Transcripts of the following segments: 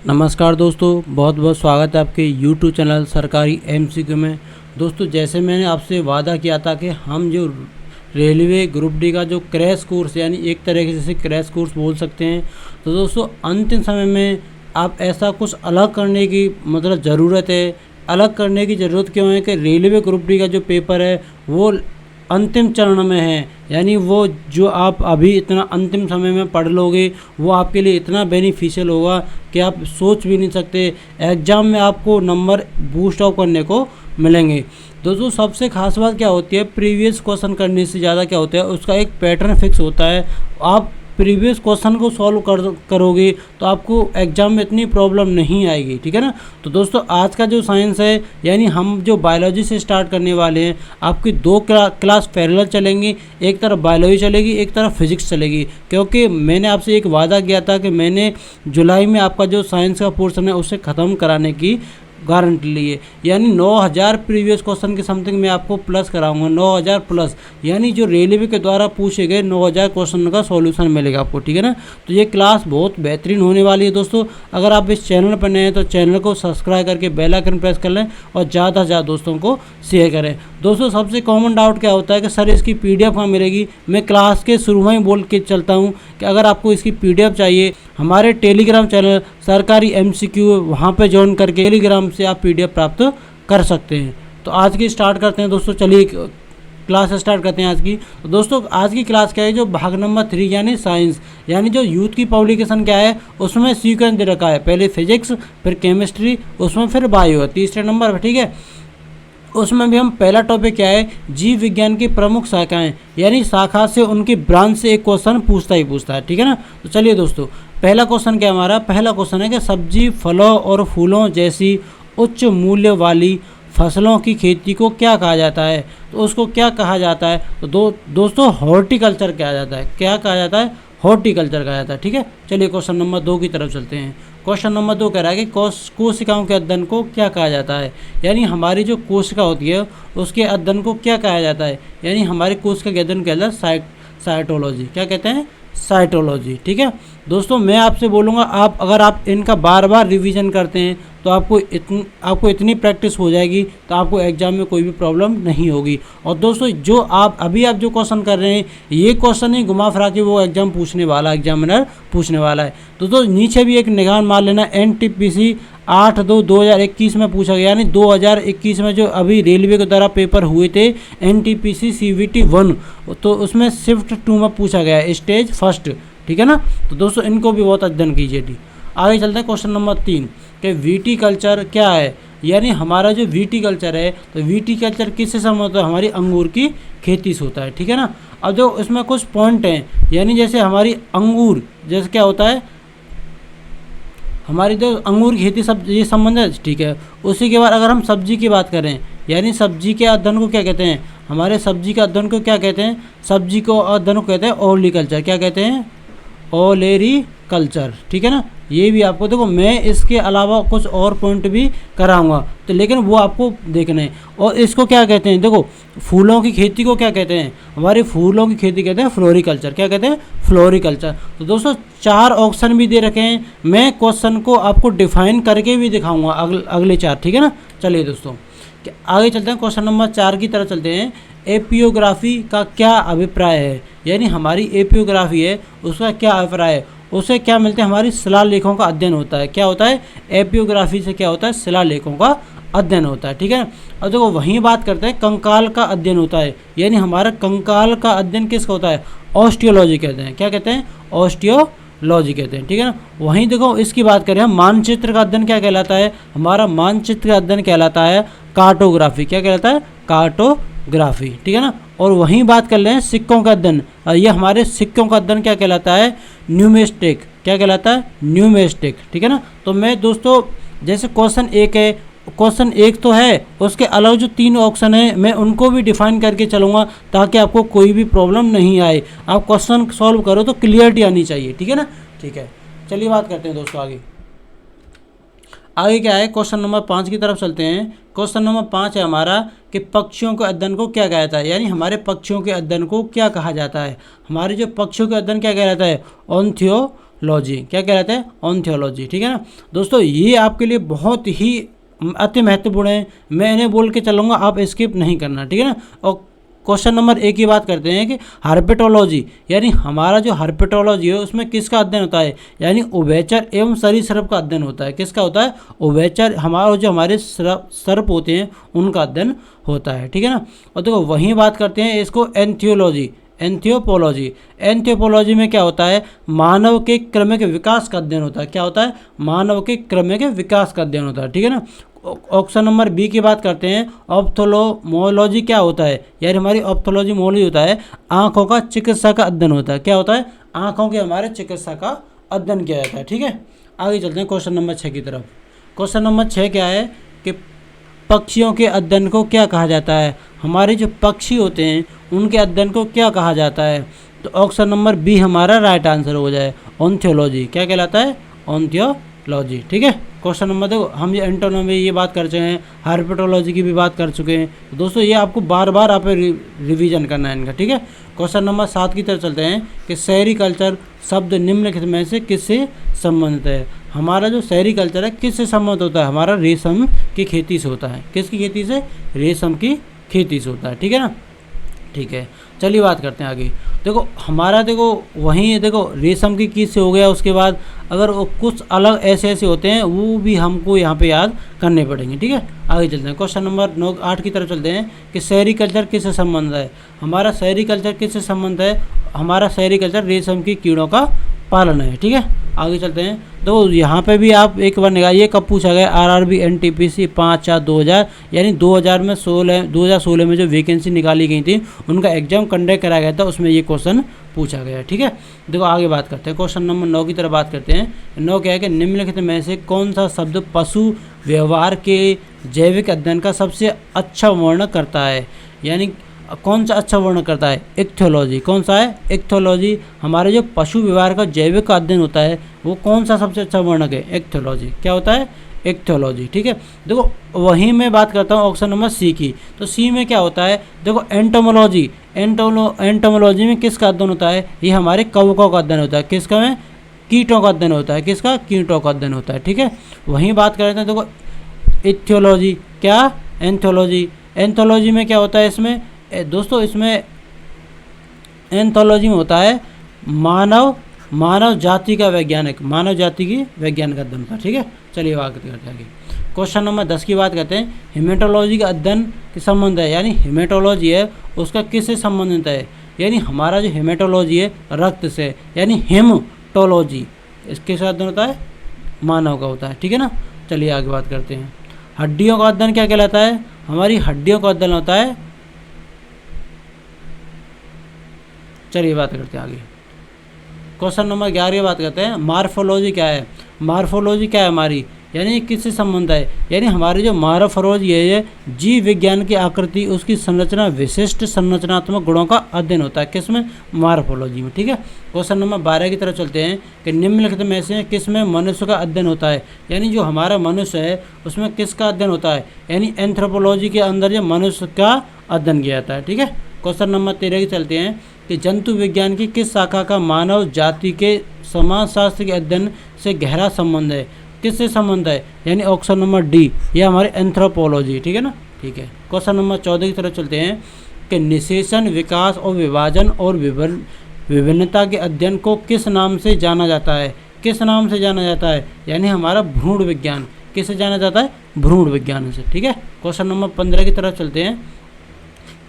नमस्कार दोस्तों, बहुत बहुत स्वागत है आपके YouTube चैनल सरकारी MCQ में। दोस्तों, जैसे मैंने आपसे वादा किया था कि हम जो रेलवे ग्रुप डी का जो क्रैश कोर्स यानी एक तरीके से क्रैश कोर्स बोल सकते हैं, तो दोस्तों अंतिम समय में आप ऐसा कुछ अलग करने की ज़रूरत है। अलग करने की ज़रूरत क्यों है कि रेलवे ग्रुप डी का जो पेपर है वो अंतिम चरण में है। यानी वो जो आप अभी इतना अंतिम समय में पढ़ लोगे वो आपके लिए इतना बेनिफिशियल होगा कि आप सोच भी नहीं सकते। एग्ज़ाम में आपको नंबर बूस्ट अप करने को मिलेंगे। दोस्तों, सबसे खास बात क्या होती है, प्रीवियस क्वेश्चन करने से ज़्यादा क्या होता है, उसका एक पैटर्न फिक्स होता है। आप प्रीवियस क्वेश्चन को सॉल्व करोगे तो आपको एग्ज़ाम में इतनी प्रॉब्लम नहीं आएगी। ठीक है ना। तो दोस्तों, आज का जो साइंस है यानी हम जो बायोलॉजी से स्टार्ट करने वाले हैं, आपकी दो क्लास पैरेलल चलेंगी। एक तरफ बायोलॉजी चलेगी, एक तरफ फिजिक्स चलेगी। क्योंकि मैंने आपसे एक वादा किया था कि मैंने जुलाई में आपका जो साइंस का पोर्शन है उसे ख़त्म कराने की गारंटी लिए। यानी 9000 प्रीवियस क्वेश्चन के समथिंग मैं आपको प्लस कराऊंगा, 9000 प्लस। यानी जो रेलवे के द्वारा पूछे गए 9000 क्वेश्चन का सॉल्यूशन मिलेगा आपको। ठीक है ना। तो ये क्लास बहुत बेहतरीन होने वाली है। दोस्तों, अगर आप इस चैनल पर नए हैं तो चैनल को सब्सक्राइब करके बेल आइकन प्रेस कर लें और ज़्यादा से ज़्यादा दोस्तों को शेयर करें। दोस्तों, सबसे कॉमन डाउट क्या होता है कि सर इसकी PDF कहाँ मिलेगी। मैं क्लास के शुरू में ही बोल के चलता हूँ कि अगर आपको इसकी PDF चाहिए, हमारे टेलीग्राम चैनल सरकारी MCQ वहाँ पे ज्वाइन करके टेलीग्राम से आप PDF प्राप्त कर सकते हैं। तो आज की स्टार्ट करते हैं दोस्तों। चलिए क्लास स्टार्ट करते हैं आज की। तो दोस्तों, आज की क्लास क्या है, जो भाग नंबर 3 यानी साइंस, यानी जो यूथ की पब्लिकेशन क्या है उसमें सीक्वेंस दे रखा है। पहले फिजिक्स, फिर केमिस्ट्री, उसमें फिर बायो है तीसरे नंबर पर। ठीक है। उसमें भी हम पहला टॉपिक क्या है, जीव विज्ञान की प्रमुख शाखाएं, यानी शाखा से उनकी ब्रांच से एक क्वेश्चन पूछता है। ठीक है ना। तो चलिए दोस्तों, पहला क्वेश्चन क्या हमारा, पहला क्वेश्चन है कि सब्जी, फलों और फूलों जैसी उच्च मूल्य वाली फसलों की खेती को क्या कहा जाता है। तो उसको क्या कहा जाता है, तो दोस्तों हॉर्टिकल्चर कहा जाता है। क्या कहा जाता है, हॉर्टिकल्चर कहा जाता है। ठीक है। चलिए क्वेश्चन नंबर 2 की तरफ चलते हैं। क्वेश्चन नंबर 2 कह रहा है कि कोशिकाओं के अध्ययन को क्या कहा जाता है। यानी हमारी जो कोशिका होती है उसके अध्ययन को क्या कहा जाता है। यानी हमारी कोशिका के अध्ययन कहता है साइटोलॉजी। क्या कहते हैं, साइटोलॉजी। ठीक है। दोस्तों, मैं आपसे बोलूँगा अगर आप इनका बार बार रिवीजन करते हैं तो आपको इतनी प्रैक्टिस हो जाएगी तो आपको एग्जाम में कोई भी प्रॉब्लम नहीं होगी। और दोस्तों, जो आप जो क्वेश्चन कर रहे हैं ये क्वेश्चन ही घुमा फिरा के वो एग्जामिनर पूछने वाला है। दोस्तों, नीचे भी एक निगाह मार लेना, NTPC 8/2/2021 में पूछा गया। यानी 2021 में जो अभी रेलवे के द्वारा पेपर हुए थे NTPC CVT 1, तो उसमें शिफ्ट 2 में पूछा गया है, स्टेज फर्स्ट। ठीक है ना। तो दोस्तों, इनको भी बहुत अध्ययन कीजिए। आगे चलते हैं क्वेश्चन नंबर 3 कि विटीकल्चर क्या है। यानी हमारा जो विटीकल्चर है, तो विटीकल्चर किससे संबंधित होता है, हमारी अंगूर की खेती से होता है। ठीक है ना। अब जो इसमें कुछ पॉइंट हैं, यानी जैसे हमारी अंगूर, जैसे क्या होता है, हमारी जो अंगूर की खेती सब ये संबंधित। ठीक है। उसी के बाद अगर हम सब्जी की बात करें, यानी सब्जी के अध्ययन को क्या कहते हैं, हमारे सब्जी के अध्ययन को क्या कहते हैं, सब्जी को अध्ययन को कहते हैं ओलेरीकल्चर। क्या कहते हैं, ओलेरीकल्चर। ठीक है ना। ये भी आपको देखो, मैं इसके अलावा कुछ और पॉइंट भी कराऊंगा तो, लेकिन वो आपको देखना है। और इसको क्या कहते हैं, देखो फूलों की खेती को क्या कहते हैं, हमारे फूलों की खेती कहते हैं फ्लोरिकल्चर। क्या कहते हैं, फ्लोरिकल्चर। तो दोस्तों, 4 ऑप्शन भी दे रखे हैं, मैं क्वेश्चन को आपको डिफाइन करके भी दिखाऊंगा अगले 4। ठीक है ना। चलिए दोस्तों, आगे चलते हैं, क्वेश्चन नंबर 4 की तरफ चलते हैं। एपियोग्राफी का क्या अभिप्राय है। यानी हमारी एपियोग्राफी है उसका क्या अभिप्राय है, उससे क्या मिलते हैं, हमारी शिलालेखों का अध्ययन होता है। क्या होता है, एपियोग्राफी से क्या होता है, शिलालेखों का अध्ययन होता है। ठीक है। और देखो वहीं बात करते हैं, कंकाल का अध्ययन होता है। यानी हमारा कंकाल का अध्ययन किसका होता है, ऑस्टियोलॉजी कहते हैं। क्या कहते हैं, ऑस्टियोलॉजी कहते हैं। ठीक है ना। वहीं देखो इसकी बात करें हम, मानचित्र का अध्ययन क्या कहलाता है, हमारा मानचित्र का अध्ययन कहलाता है कार्टोग्राफी। क्या कहलाता है, कार्टोग्राफी। ठीक है ना। और वहीं बात कर लें सिक्कों का अध्ययन, ये हमारे सिक्कों का अध्ययन क्या कहलाता है, न्यूमेस्टिक। क्या कहलाता है, न्यूमेस्टिक। ठीक है ना। तो मैं दोस्तों, जैसे क्वेश्चन 1 है, क्वेश्चन 1 तो है, उसके अलावा जो 3 ऑप्शन है मैं उनको भी डिफाइन करके चलूँगा ताकि आपको कोई भी प्रॉब्लम नहीं आए। आप क्वेश्चन सॉल्व करो तो क्लियरिटी आनी चाहिए। ठीक है ना। ठीक है। चलिए बात करते हैं दोस्तों आगे क्या है, क्वेश्चन नंबर 5 की तरफ चलते हैं। क्वेश्चन नंबर 5 है हमारा कि पक्षियों के अध्ययन को क्या कहा जाता है। यानी हमारे पक्षियों के अध्ययन को क्या कहा जाता है, हमारे जो पक्षियों के अध्ययन क्या कहलाता है, ऑर्निथोलॉजी ऑन्थियोलॉजी। क्या कहलाता है? ऑन्थियोलॉजी। ठीक है ना दोस्तों, ये आपके लिए बहुत ही अति महत्वपूर्ण है, मैं इन्हें बोल के चलूँगा, आप स्किप नहीं करना। ठीक है ना। और क्वेश्चन नंबर 1 की बात करते हैं कि हर्पेटोलॉजी, यानी हमारा जो हर्पेटोलॉजी है उसमें किसका अध्ययन होता है? यानी उभयचर एवं सरीसृप का अध्ययन होता है। किसका होता है? उभयचर, हमारे सर्प होते हैं उनका अध्ययन होता है। ठीक है ना। और देखो वहीं बात करते हैं इसको एंथियोलॉजी, एंथियोपोलॉजी में क्या होता है? मानव के क्रमिक विकास का अध्ययन होता है। क्या होता है? मानव के क्रमिक विकास का अध्ययन होता है। ठीक है ना। ऑप्शन नंबर बी की बात करते हैं, ऑप्थोलोमोलॉजी क्या होता है? यानी हमारी ऑप्थोलॉजी होता है आँखों का चिकित्सा का अध्ययन होता है। क्या होता है? आँखों के हमारे चिकित्सा का अध्ययन किया जाता है। ठीक है, आगे चलते हैं क्वेश्चन नंबर 6 की तरफ। क्वेश्चन नंबर 6 क्या है कि पक्षियों के अध्ययन को क्या कहा जाता है? हमारे जो पक्षी होते हैं उनके अध्ययन को क्या कहा जाता है? तो ऑप्शन नंबर बी हमारा राइट आंसर हो जाए, ऑन्थियोलॉजी। क्या कहलाता है? ऑन्थियोलॉजी। ठीक है। क्वेश्चन नंबर देखो, हम ये एंटोनोमी ये बात कर चुके हैं, हार्पेटोलॉजी की भी बात कर चुके हैं। तो दोस्तों ये आपको बार बार आप रिवीजन करना है इनका। ठीक है। क्वेश्चन नंबर 7 की तरफ चलते हैं कि सेरीकल्चर शब्द निम्नलिखित में से किससे संबंधित है? हमारा जो सेरीकल्चर है किससे संबंधित होता है? हमारा रेशम की खेती से होता है। किसकी खेती से? रेशम की खेती से होता है। ठीक है ना। ठीक है, चलिए बात करते हैं आगे। देखो हमारा वहीं रेशम की कीट से हो गया। उसके बाद अगर वो कुछ अलग ऐसे होते हैं वो भी हमको यहाँ पे याद करने पड़ेंगे। ठीक है, आगे चलते हैं। क्वेश्चन नंबर 8 की तरफ चलते हैं कि सेरीकल्चर किससे संबंध है? हमारा सेरीकल्चर किससे संबंध है? हमारा सेरीकल्चर रेशम की कीड़ों का पालन है। ठीक है, आगे चलते हैं। तो यहाँ पे भी आप एक बार निकालिए कब पूछा गया? RRB NTPC 5/4/2000, यानी 2016 में जो वैकेंसी निकाली गई थी उनका एग्जाम कंडक्ट कराया गया था, उसमें ये क्वेश्चन पूछा गया। ठीक है, देखो आगे बात करते हैं। क्वेश्चन नंबर 9 की तरफ बात करते हैं। 9 क्या है कि निम्नलिखित में से कौन सा शब्द पशु व्यवहार के जैविक अध्ययन का सबसे अच्छा वर्णन करता है? यानी कौन सा अच्छा वर्णन करता है? इक्थियोलॉजी। कौन सा है? इक्थियोलॉजी। हमारे जो पशु व्यवहार का जैविक का अध्ययन होता है वो कौन सा सबसे अच्छा वर्णक है? इक्थियोलॉजी। क्या होता है? इक्थियोलॉजी। ठीक है, देखो वहीं मैं बात करता हूँ ऑप्शन नंबर सी की। तो सी में क्या होता है? देखो एंटोमोलॉजी। एंटोमोलॉजी में किसका अध्ययन होता है? ये हमारे कवकों का अध्ययन होता है। किसका में? कीटों का अध्ययन होता है। किसका? कीटों का अध्ययन होता है। ठीक है, वहीं बात कर रहे हैं। देखो इक्थियोलॉजी क्या? एंथोलॉजी। एंथोलॉजी में क्या होता है? इसमें दोस्तों इसमें एंथोलॉजी में होता है मानव जाति का वैज्ञानिक, मानव जाति की वैज्ञानिक अध्ययन का। ठीक है, चलिए बात करते हैं आगे। क्वेश्चन नंबर 10 की बात करते हैं। हेमेटोलॉजी का अध्ययन के संबंध है, यानी हेमेटोलॉजी है उसका किससे संबंधित है? यानी हमारा जो हेमेटोलॉजी है रक्त से, यानी हेमटोलॉजी इसके साथ अध्ययन होता है, मानव का होता है। ठीक है ना, चलिए आगे बात करते हैं। हड्डियों का अध्ययन क्या कहलाता है? हमारी हड्डियों का अध्ययन होता है, चलिए बात करते हैं आगे। क्वेश्चन नंबर 11 की बात करते हैं। मार्फोलॉजी क्या है? मार्फोलॉजी क्या है हमारी? यानी किससे संबंध है? यानी हमारी जो मार्फोलॉजी है जीव विज्ञान की आकृति, उसकी संरचना, विशिष्ट संरचनात्मक गुणों का अध्ययन होता है। किसमें? मार्फोलॉजी में। ठीक है, क्वेश्चन नंबर 12 की तरफ चलते हैं कि निम्नलिखित में से किसमें मनुष्य का अध्ययन होता है? यानी जो हमारा मनुष्य है उसमें किसका अध्ययन होता है? यानी एंथ्रोपोलॉजी के अंदर जो मनुष्य का अध्ययन किया जाता है। ठीक है, क्वेश्चन नंबर 13 की चलते हैं कि जंतु विज्ञान की किस शाखा का मानव जाति के समाजशास्त्र के अध्ययन से गहरा संबंध है? किससे संबंध है? यानी ऑप्शन नंबर डी, ये हमारे एंथ्रोपोलॉजी। ठीक है ना। ठीक है, क्वेश्चन नंबर 14 की तरफ चलते हैं कि निषेचन, विकास और विभाजन और विभिन्नता के अध्ययन को किस नाम से जाना जाता है? किस नाम से जाना जाता है? यानी हमारा भ्रूण विज्ञान। किससे जाना जाता है? भ्रूण विज्ञान से। ठीक है, क्वेश्चन नंबर 15 की तरफ चलते हैं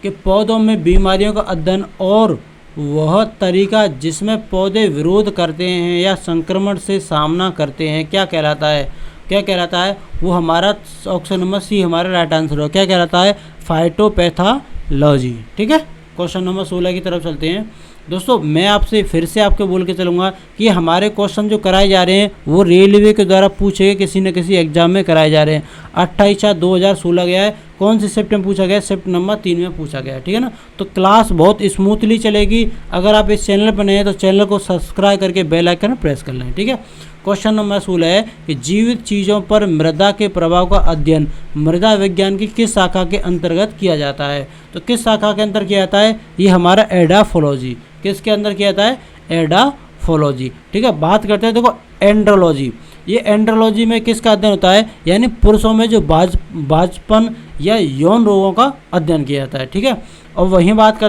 कि पौधों में बीमारियों का अध्ययन और वह तरीका जिसमें पौधे विरोध करते हैं या संक्रमण से सामना करते हैं क्या कहलाता है? क्या कहलाता है? वो हमारा ऑप्शन नंबर सी हमारा राइट आंसर हो। क्या कहलाता है? फाइटोपैथोलॉजी। ठीक है, क्वेश्चन नंबर 16 की तरफ चलते हैं। दोस्तों मैं आपसे फिर से आपको बोल के चलूँगा कि हमारे क्वेश्चन जो कराए जा रहे हैं वो रेलवे के द्वारा पूछे गए किसी न किसी एग्जाम में कराए जा रहे हैं। 28/4/2016 गया है। कौन से शिफ्ट में पूछा गया? शिफ्ट नंबर 3 में पूछा गया है। ठीक है ना, तो क्लास बहुत स्मूथली चलेगी। अगर आप इस चैनल पर नए हैं तो चैनल को सब्सक्राइब करके बेल आइकन प्रेस कर लें। ठीक है, क्वेश्चन नंबर 16 है कि जीवित चीज़ों पर मृदा के प्रभाव का अध्ययन मृदा विज्ञान की किस शाखा के अंतर्गत किया जाता है? तो किस शाखा के अंदर किया जाता है? ये हमारा एडाफोलॉजी। किसके अंदर किया जाता है? एंथ्रोपोलॉजी। ठीक है, बात करते हैं देखो एंड्रोलॉजी। ये एंड्रोलॉजी में किसका अध्ययन होता है, यानी पुरुषों में जो बांझपन या यौन रोगों का अध्ययन किया जाता है। ठीक है, और वहीं बात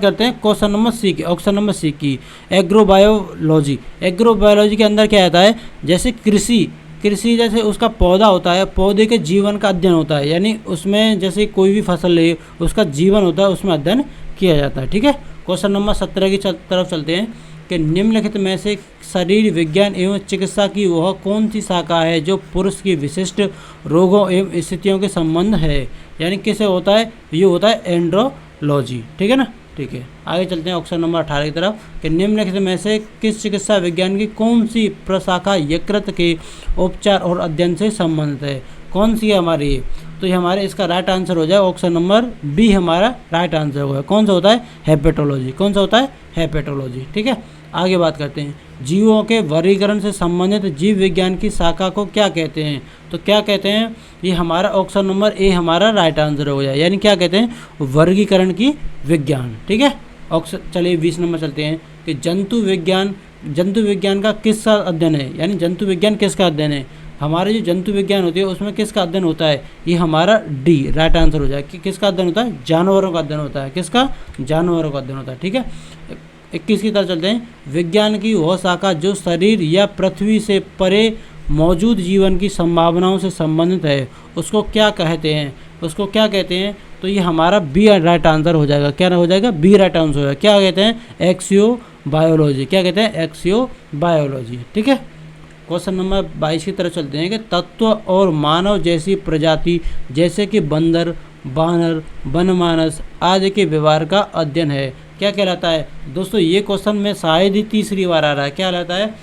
करते हैं क्वेश्चन नंबर सी की, ऑप्शन नंबर सी की, एग्रोबायोलॉजी। एग्रोबायोलॉजी के अंदर क्या आता है, जैसे कृषि जैसे उसका पौधा होता है, पौधे के जीवन का अध्ययन होता है, यानी उसमें जैसे कोई भी फसल ले उसका जीवन होता है, उसमें अध्ययन किया जाता है। ठीक है, क्वेश्चन नंबर 17 की तरफ चलते हैं कि निम्नलिखित में से शरीर विज्ञान एवं चिकित्सा की वह कौन सी शाखा है जो पुरुष की विशिष्ट रोगों एवं स्थितियों के संबंध है, यानी किसे होता है, ये होता है एंड्रोलॉजी। ठीक है ना, ठीक है, आगे चलते हैं ऑप्शन नंबर 18 की तरफ कि निम्नलिखित में से किस चिकित्सा विज्ञान की कौन सी प्रशाखा यकृत के उपचार और अध्ययन से संबंधित है, कौन सी है हमारी, तो ये हमारे इसका राइट आंसर हो जाए ऑप्शन नंबर बी हमारा राइट आंसर होगा। कौन सा होता है, हेपेटोलॉजी। कौन सा होता है, हेपेटोलॉजी। ठीक है, आगे बात करते हैं जीवों के वर्गीकरण से संबंधित जीव विज्ञान की शाखा को क्या कहते हैं, तो क्या कहते हैं, ये हमारा ऑप्शन नंबर ए हमारा राइट आंसर हो जाए, यानी क्या कहते हैं, वर्गीकरण की विज्ञान। ठीक है, ऑप्शन चलिए 20 नंबर चलते हैं कि जंतु विज्ञान का किसका अध्ययन है, यानी जंतु विज्ञान किसका अध्ययन है, हमारे जो जंतु विज्ञान होती है उसमें किसका अध्ययन होता है, ये हमारा डी राइट आंसर हो जाए कि किसका अध्ययन होता है, जानवरों का अध्ययन होता है, किसका, जानवरों का अध्ययन होता है। ठीक है, 21 की तरफ चलते हैं, विज्ञान की वह शाखा जो शरीर या पृथ्वी से परे मौजूद जीवन की संभावनाओं से संबंधित है उसको क्या कहते हैं, तो ये हमारा बी राइट आंसर हो जाएगा। क्या हो जाएगा, बी राइट आंसर हो जाएगा। क्या कहते हैं, एक्सियोबायोलॉजी। क्या कहते हैं, एक्सियोबायोलॉजी। ठीक है, क्वेश्चन नंबर 22 की तरफ चलते हैं कि तत्व और मानव जैसी प्रजाति जैसे कि बंदर, बानर, वनमानस आदि के व्यवहार का अध्ययन है, क्या कहलाता है। दोस्तों ये क्वेश्चन में शायद ही तीसरी बार आ रहा है, क्या कहलाता है,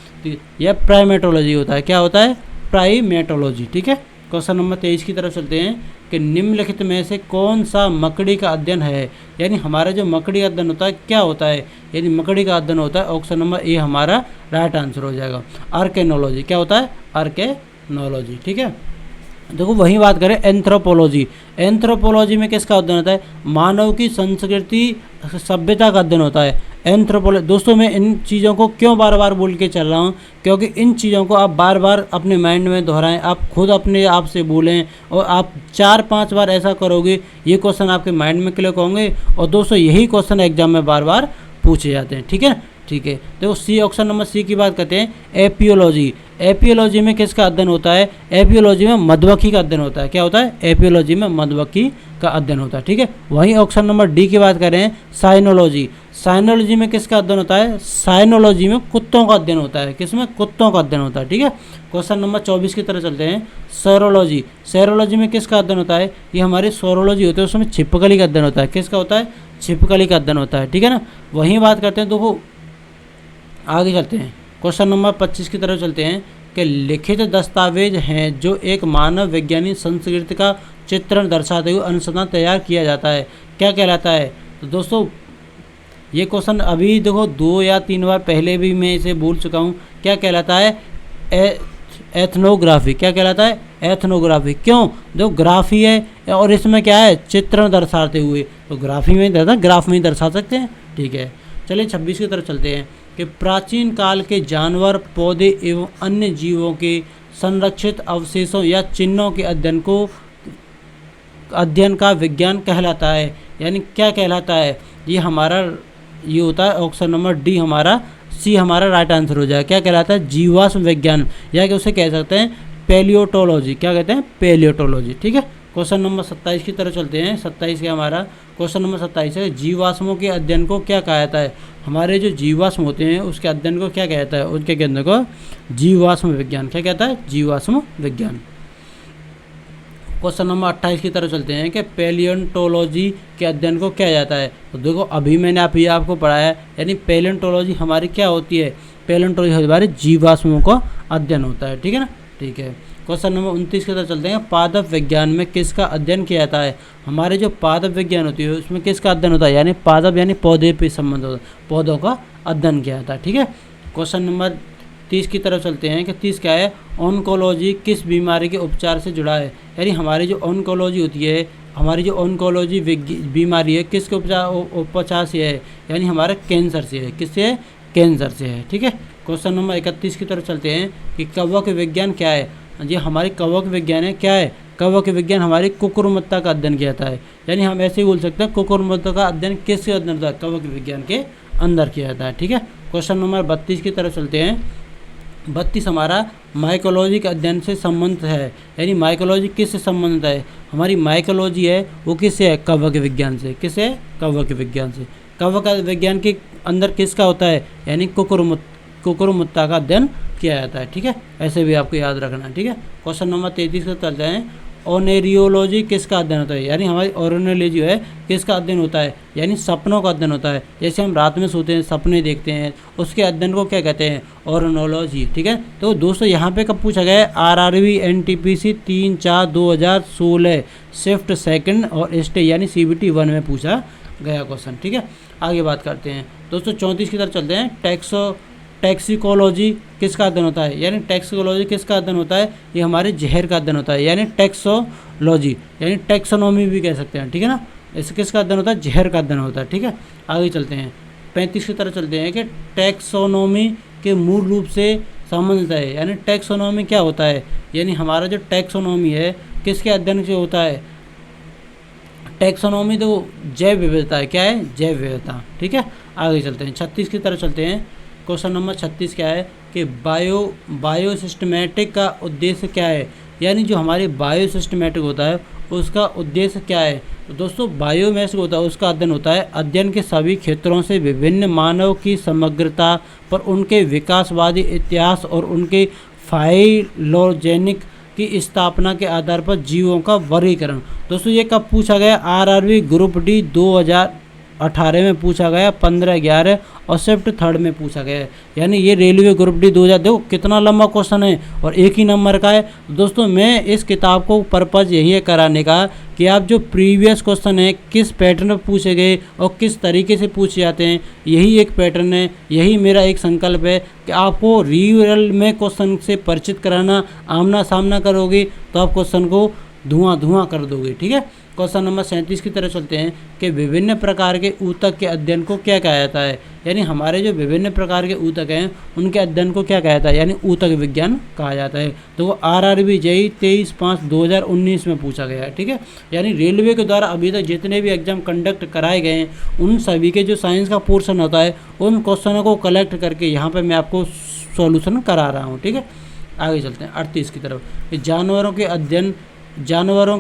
यह प्राइमेटोलॉजी होता है। क्या होता है, प्राइमेटोलॉजी। ठीक है, क्वेश्चन नंबर 23 की तरफ चलते हैं कि निम्नलिखित में से कौन सा मकड़ी का अध्ययन है, यानी हमारा जो मकड़ी का अध्ययन होता है क्या होता है, यानी मकड़ी का अध्ययन होता है ऑप्शन नंबर ए हमारा राइट आंसर हो जाएगा, आर्केनोलॉजी। क्या होता है, आर्केनोलॉजी। ठीक है, देखो वही बात करें एंथ्रोपोलॉजी में किसका अध्ययन होता है, मानव की संस्कृति सभ्यता का अध्ययन होता है। एंथ्रोपोलॉजी दोस्तों मैं इन चीज़ों को क्यों बार बार बोल के चल रहा हूँ, क्योंकि इन चीज़ों को आप बार बार अपने माइंड में दोहराएं, आप खुद अपने आप से बोलें और आप 4-5 बार ऐसा करोगे ये क्वेश्चन आपके माइंड में क्लिक होंगे। और दोस्तों यही क्वेश्चन एग्जाम में बार बार पूछे जाते हैं। ठीक है, ठीक है, देखो सी ऑप्शन नंबर सी की बात करते हैं, एपियोलॉजी। एपियोलॉजी में किसका अध्ययन होता है, एपियोलॉजी में मधुमक्खी का अध्ययन होता है। क्या होता है, एपियोलॉजी में मधुमक्खी का अध्ययन होता है। ठीक है, वहीं ऑप्शन नंबर डी की बात करें, साइनोलॉजी। साइनोलॉजी में किसका अध्ययन होता है, साइनोलॉजी में कुत्तों का अध्ययन होता है। किसमें, कुत्तों का अध्ययन होता है। ठीक है, क्वेश्चन नंबर 24 की तरफ चलते हैं, सेरोलॉजी। सेरोलॉजी में किसका अध्ययन होता है, ये हमारी सोरोलॉजी होती है, उसमें छिपकली का अध्ययन होता है। किसका होता है, छिपकली का अध्ययन होता है। ठीक है ना, वहीं बात करते हैं, देखो आगे चलते हैं, क्वेश्चन नंबर 25 की तरफ चलते हैं कि लिखित दस्तावेज हैं जो एक मानव वैज्ञानिक संस्कृति का चित्रण दर्शाते हुए अनुसंधान तैयार किया जाता है, क्या कहलाता है। तो दोस्तों ये क्वेश्चन अभी देखो 2 या 3 बार पहले भी मैं इसे बोल चुका हूँ, क्या कहलाता है, एथनोग्राफी। क्या कहलाता है, एथनोग्राफी। क्यों, जो ग्राफी है और इसमें क्या है, चित्रण दर्शाते हुए, तो ग्राफी में ग्राफ में ही दर्शा सकते हैं। ठीक है, चलिए 26 की तरफ चलते हैं कि प्राचीन काल के जानवर, पौधे एवं अन्य जीवों के संरक्षित अवशेषों या चिन्हों के अध्ययन का विज्ञान कहलाता है, यानी क्या कहलाता है, ये होता है ऑप्शन नंबर डी हमारा सी हमारा राइट आंसर हो जाएगा। क्या कहलाता है, जीवाश्म विज्ञान, या कि उसे कह सकते हैं पैलियोटोलॉजी। क्या कहते हैं, पैलियोटोलॉजी। ठीक है, क्वेश्चन नंबर 27 की तरफ चलते हैं। 27 का हमारा क्वेश्चन नंबर 27 है, जीवाश्मों के अध्ययन को क्या कहा जाता है। हमारे जो जीवाश्म होते हैं उसके अध्ययन को क्या कहता है, उनके अध्ययन को जीवाश्म विज्ञान। क्या कहता है, जीवाश्म विज्ञान। क्वेश्चन नंबर 28 की तरफ चलते हैं कि पैलियोंटोलॉजी के अध्ययन को क्या जाता है। तो देखो अभी मैंने आपको पढ़ाया, यानी पैलियोंटोलॉजी हमारी क्या होती है, पैलियोंटोलॉजी हमारे जीवाश्मों का अध्ययन होता है। ठीक है ना, ठीक है। क्वेश्चन नंबर 29 की तरफ चलते हैं, पादप विज्ञान में किसका अध्ययन किया जाता है। हमारे जो पादप विज्ञान होती है उसमें किसका अध्ययन होता है, यानी पादप यानी पौधे पे संबंध होता है, पौधों का अध्ययन किया जाता है। ठीक है, क्वेश्चन नंबर 30 की तरफ चलते हैं कि 30 क्या है, ऑन्कोलॉजी किस बीमारी के उपचार से जुड़ा है। यानी हमारी जो ऑन्कोलॉजी होती है हमारी जो ऑन्कोलॉजी बीमारी है किसके उपचार से है, यानी हमारे कैंसर से है। किससे है? कैंसर से है। ठीक है, क्वेश्चन नंबर 31 की तरफ चलते हैं कि कवक विज्ञान क्या है। जी हमारी कवक विज्ञान है क्या है? कवक विज्ञान हमारी कुकुरमुत्ता का अध्ययन किया जाता है, यानी हम ऐसे ही बोल सकते हैं कुकुरमुत्ता का अध्ययन किसके अंदर होता है? कवक विज्ञान के अंदर किया जाता है। ठीक है, क्वेश्चन नंबर 32 की तरफ चलते हैं। 32 हमारा माइकोलॉजी के अध्ययन से संबंधित है, यानी माइकोलॉजी किससे संबंधित है? हमारी माइकोलॉजी है वो किससे है? कवक विज्ञान से। किससे है? कवक विज्ञान से। कवक विज्ञान के अंदर किसका होता है? यानी कुकुरमुत्ता का अध्ययन किया जाता है। ठीक है, ऐसे भी आपको याद रखना है। ठीक है, क्वेश्चन नंबर 33 को चलते हैं। ओनेरियोलॉजी किसका अध्ययन होता है? यानी हमारी ओरेनोलॉजी है किसका अध्ययन होता है? यानी सपनों का अध्ययन होता है। जैसे हम रात में सोते हैं, सपने देखते हैं, उसके अध्ययन को क्या कहते हैं? ओरेनोलॉजी। ठीक है, तो दोस्तों यहाँ पे कब पूछा गया है? RRB NTPC 3/4/2016 शिफ्ट सेकंड और स्टे यानी CBT 1 में पूछा गया क्वेश्चन। ठीक है, आगे बात करते हैं दोस्तों। 34 की तरफ चलते हैं। टैक्सिकोलॉजी किसका अध्ययन होता है? यानी टैक्सिकोलॉजी किसका अध्ययन होता है? ये हमारे जहर का अध्ययन होता है, यानी टैक्सोलॉजी, यानी टैक्सोनॉमी भी कह सकते हैं। ठीक है ना, इससे किसका अध्ययन होता है? जहर का अध्ययन होता है। ठीक है, आगे चलते हैं। 35 की तरफ चलते हैं कि टैक्सोनॉमी के मूल रूप से संबंधित है, यानी टैक्सोनॉमी क्या होता है? यानी हमारा जो टैक्सोनॉमी है किसके अध्ययन से होता है? टैक्सोनॉमी तो जैव विविधता है। क्या है? जैव विविधता। ठीक है, आगे चलते हैं। 36 की तरफ चलते हैं। क्वेश्चन नंबर 36 क्या है कि बायोसिस्टमैटिक का उद्देश्य क्या है? यानी जो हमारे बायोसिस्टमैटिक होता है उसका उद्देश्य क्या है? तो दोस्तों बायोमैस होता है उसका अध्ययन होता है अध्ययन के सभी क्षेत्रों से विभिन्न मानव की समग्रता पर उनके विकासवादी इतिहास और उनके फाइलोजेनिक की स्थापना के आधार पर जीवों का वर्गीकरण। दोस्तों ये कब पूछा गया? RRB ग्रुप D 2018 में पूछा गया, 15/11 और शिफ्ट 3 में पूछा गया है। यानी ये रेलवे ग्रुप D 2000 देखो कितना लंबा क्वेश्चन है और एक ही नंबर का है। दोस्तों मैं इस किताब को पर्पज़ यही है कराने का कि आप जो प्रीवियस क्वेश्चन है किस पैटर्न में पूछे गए और किस तरीके से पूछे जाते हैं, यही एक पैटर्न है, यही मेरा एक संकल्प है कि आपको रियल में क्वेश्चन से परिचित कराना। आमना सामना करोगे तो आप क्वेश्चन को धुआं कर दोगे। ठीक है, क्वेश्चन नंबर 37 की तरफ चलते हैं कि विभिन्न प्रकार के ऊतक के अध्ययन को क्या कहा जाता है? यानी हमारे जो विभिन्न प्रकार के ऊतक हैं उनके अध्ययन को क्या कहा जाता है? यानी ऊतक विज्ञान कहा जाता है। तो वो RRB JEE 23/5/2019 में पूछा गया है। ठीक है, यानी रेलवे के द्वारा अभी तक जितने भी एग्जाम कंडक्ट कराए गए हैं उन सभी के जो साइंस का पोर्शन होता है उन क्वेश्चनों को कलेक्ट करके यहाँ पर मैं आपको सॉल्यूशन करा रहा हूँ। ठीक है, आगे चलते हैं 38 की तरफ। जानवरों के अध्ययन जानवरों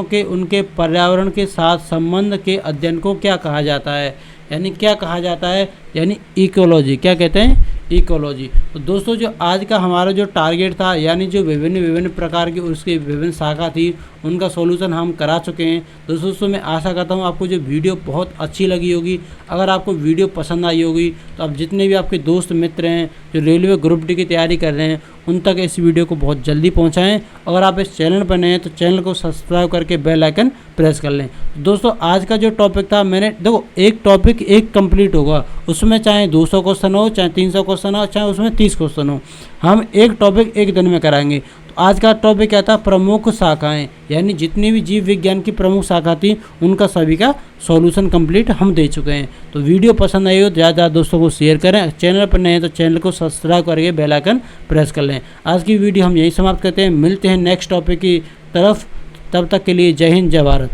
के उनके पर्यावरण के साथ संबंध के अध्ययन को क्या कहा जाता है? यानी क्या कहा जाता है? यानी इकोलॉजी। क्या कहते हैं? इकोलॉजी। तो दोस्तों जो आज का हमारा जो टारगेट था, यानी जो विभिन्न प्रकार की उसकी विभिन्न शाखा थी उनका सॉल्यूशन हम करा चुके हैं। दोस्तों मैं आशा करता हूँ आपको जो वीडियो बहुत अच्छी लगी होगी। अगर आपको वीडियो पसंद आई होगी तो आप जितने भी आपके दोस्त मित्र हैं जो रेलवे ग्रुप D की तैयारी कर रहे हैं उन तक इस वीडियो को बहुत जल्दी पहुँचाएँ। अगर आप इस चैनल पर नए हैं तो चैनल को सब्सक्राइब करके बेल आइकन प्रेस कर लें। दोस्तों आज का जो टॉपिक था मैंने देखो एक टॉपिक एक कंप्लीट होगा, उसमें चाहे 200 क्वेश्चन हो, चाहे 300 क्वेश्चन हो, चाहे उसमें 30 क्वेश्चन हो, हम एक टॉपिक एक दिन में कराएंगे। तो आज का टॉपिक क्या था? प्रमुख शाखाएं, यानी जितनी भी जीव विज्ञान की प्रमुख शाखा थी उनका सभी का सॉल्यूशन कंप्लीट हम दे चुके हैं। तो वीडियो पसंद आई हो तो ज़्यादा दोस्तों को शेयर करें। चैनल पर नए हैं तो चैनल को सब्सक्राइब करके बेल आइकन प्रेस कर लें। आज की वीडियो हम यहीं समाप्त करते हैं, मिलते हैं नेक्स्ट टॉपिक की तरफ। तब तक के लिए जय हिंद, जय भारत।